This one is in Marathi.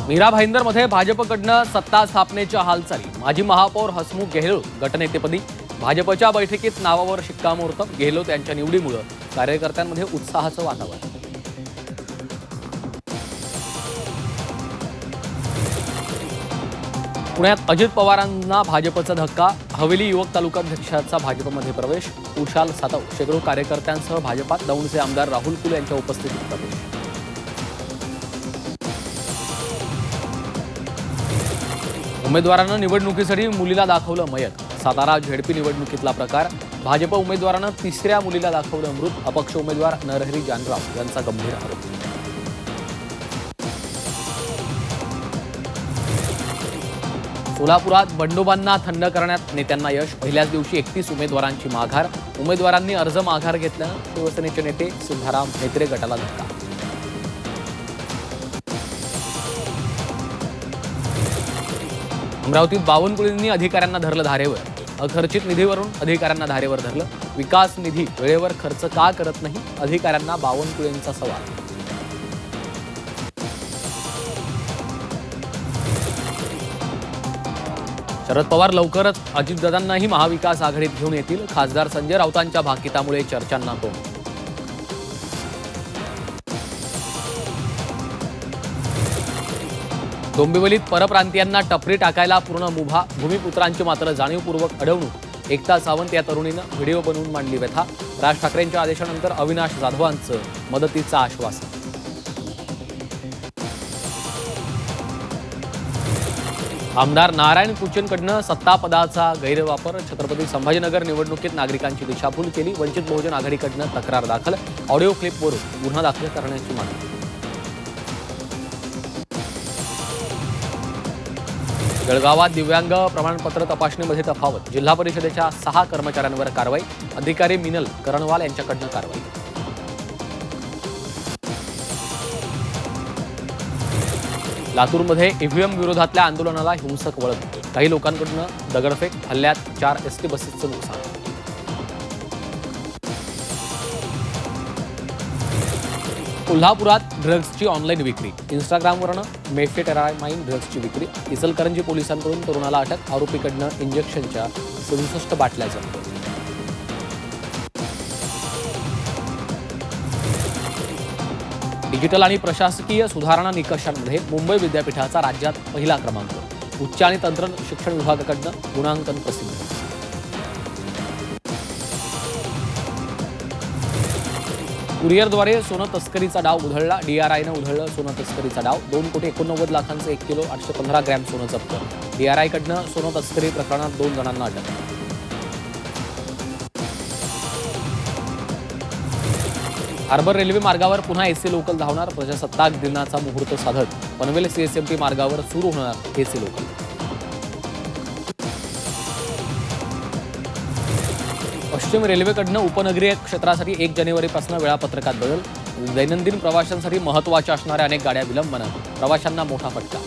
मीरा भाईंदरमध्ये भाजपकडनं सत्ता स्थापनेच्या हालचाली। माजी महापौर हसमुख गेहलोत गटनेतेपदी। भाजपच्या बैठकीत नावावर शिक्कामोर्तब। गेहलोत यांच्या निवडीमुळे कार्यकर्त्यांमध्ये उत्साहाचं वातावरण। पुण्यात अजित पवारांना भाजपचा धक्का। हवेली युवक तालुकाध्यक्षाचा भाजपमध्ये प्रवेश। कुशाल सातव शेकडो कार्यकर्त्यांसह भाजपात। दौंडचे आमदार राहुल कुल यांच्या उपस्थितीत प्रवेश। उमेदवारांना निवडणुकीसाठी मुलीला दाखवलं मयत। सातारा झेडपी निवडणुकीतला प्रकार। भाजप उमेदवारानं तिसऱ्या मुलीला दाखवलं मृत। अपक्ष उमेदवार नरहरी जानराव यांचा गंभीर आरोप। सोलापुरात बंडोबांना थंड करण्यात नेत्यांना यश। पहिल्याच दिवशी 31 उमेदवारांची माघार। उमेदवारांनी अर्ज माघार घेतल्यानं शिवसेनेचे नेते सिद्धाराम म्हेत्रे गटाला धक्का। अमरावतीत बावनकुळेंनी अधिकाऱ्यांना धरलं धारेवर। अखर्चित निधीवरून अधिकाऱ्यांना धारेवर धरलं। विकास निधी वेळेवर खर्च का करत नाही, अधिकाऱ्यांना बावनकुळेंचा सवाल। शरद पवार लवकरच अजितदादांनाही महाविकास आघाडीत घेऊन येतील। खासदार संजय राऊतांच्या भाकितामुळे चर्चांना तोंड। डोंबिवलीत परप्रांतीयांना टपरी टाकायला पूर्ण मुभा। भूमिपुत्रांची मात्र जाणीवपूर्वक अडवणूक। एकता सावंत या तरुणीनं व्हिडिओ बनवून मांडली व्यथा। राज ठाकरेंच्या आदेशानंतर अविनाश जाधवांचं मदतीचं आश्वासन। आमदार नारायण कुचेंकडनं सत्ता पदाचा गैरवापर। छत्रपती संभाजीनगर निवडणुकीत नागरिकांची दिशाभूल केली। वंचित बहुजन आघाडीकडनं तक्रार दाखल। ऑडिओ क्लिपवरून गुन्हा दाखल करण्याची मागणी। जळगावात दिव्यांग प्रमाणपत्र तपासणीमध्ये तफावत। जिल्हा परिषदेच्या 6 कर्मचाऱ्यांवर कारवाई। अधिकारी मिनल करणवाल यांच्याकडनं कारवाई। लातूरमध्ये ईव्हीएम विरोधातल्या आंदोलनाला हिंसक वळण। काही लोकांकडून दगडफेक। हल्ल्यात 4 एसटी बसेसचं नुकसान। कोल्हापुरात ड्रग्जची ऑनलाईन विक्री। इंस्टाग्रामवरनं मेफेटेरामाइन ड्रग्जची विक्री। इचलकरंजी पोलिसांकडून तरुणाला अटक। आरोपीकडनं इंजेक्शनच्या 67 बाटल्या जप्त। डिजिटल आणि प्रशासकीय सुधारणा निकषांमध्ये मुंबई विद्यापीठाचा राज्यात पहिला क्रमांक। उच्च आणि तंत्र शिक्षण विभागाकडनं गुणांकन प्रसिद्ध। कुरिअरद्वारे सोनं तस्करीचा डाव उधळला। डीआरआयनं उधळलं सोनं तस्करीचा डाव। 2,89 लाखांचं 1 किलो 815 ग्रॅम सोनं जप्त। डीआरआयकडनं सोनं तस्करी प्रकरणात 2 जणांना अटक। हार्बर रेल्वे मार्गावर पुन्हा एसी लोकल धावणार। प्रजासत्ताक दिनाचा मुहूर्त साधत पनवेल सीएसएमटी मार्गावर सुरू होणार एसी लोकल। पश्चिम रेल्वेकडनं उपनगरीय क्षेत्रासाठी 1 जानेवारीपासून वेळापत्रकात बदल। दैनंदिन प्रवाशांसाठी महत्त्वाच्या असणाऱ्या अनेक गाड्या विलंबनं। प्रवाशांना मोठा फटका।